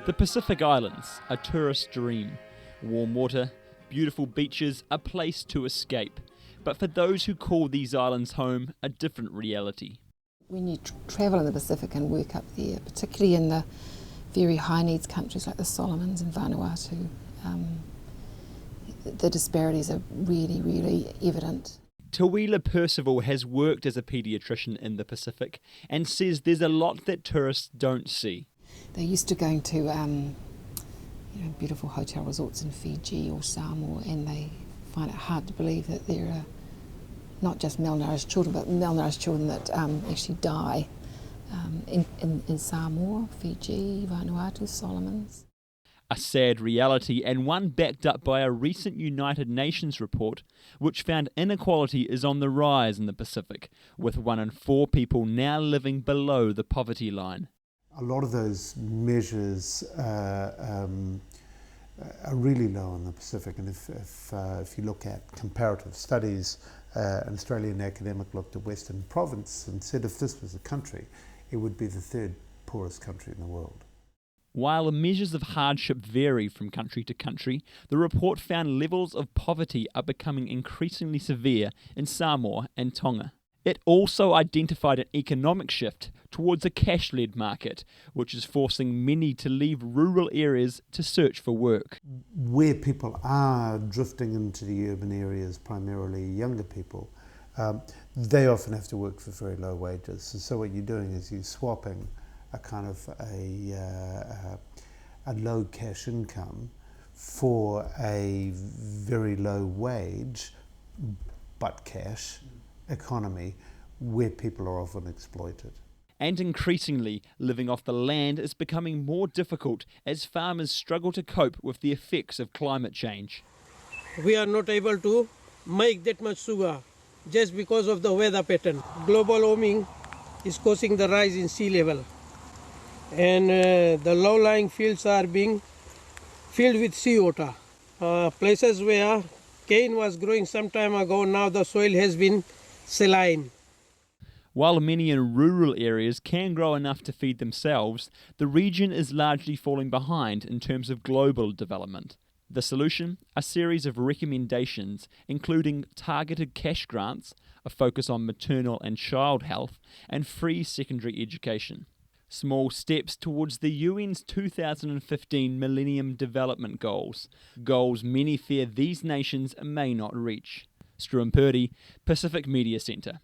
The Pacific Islands, a tourist dream. Warm water, beautiful beaches, a place to escape. But for those who call these islands home, a different reality. When you travel in the Pacific and work up there, particularly in the very high needs countries like the Solomons and Vanuatu, the disparities are really, really evident. Teuila Percival has worked as a paediatrician in the Pacific and says there's a lot that tourists don't see. They're used to going to beautiful hotel resorts in Fiji or Samoa, and they find it hard to believe that there are not just malnourished children, but malnourished children that actually die in Samoa, Fiji, Vanuatu, Solomons. A sad reality, and one backed up by a recent United Nations report which found inequality is on the rise in the Pacific, with 1 in 4 people now living below the poverty line. A lot of those measures are really low in the Pacific, and if you look at comparative studies, an Australian academic looked at Western Province and said if this was a country, it would be the 3rd poorest country in the world. While the measures of hardship vary from country to country, the report found levels of poverty are becoming increasingly severe in Samoa and Tonga. It also identified an economic shift towards a cash-led market, which is forcing many to leave rural areas to search for work. Where people are drifting into the urban areas, primarily younger people, they often have to work for very low wages. So what you're doing is you're swapping a kind of a low cash income for a very low wage but cash economy where people are often exploited. And increasingly, living off the land is becoming more difficult as farmers struggle to cope with the effects of climate change. We are not able to make that much sugar just because of the weather pattern. Global warming is causing the rise in sea level, and the low-lying fields are being filled with seawater. Places where cane was growing some time ago, now the soil has been saline. While many in rural areas can grow enough to feed themselves, the region is largely falling behind in terms of global development. The solution? A series of recommendations, including targeted cash grants, a focus on maternal and child health, and free secondary education. Small steps towards the UN's 2015 Millennium Development Goals, goals many fear these nations may not reach. Struan, Purdie, Pacific Media Centre.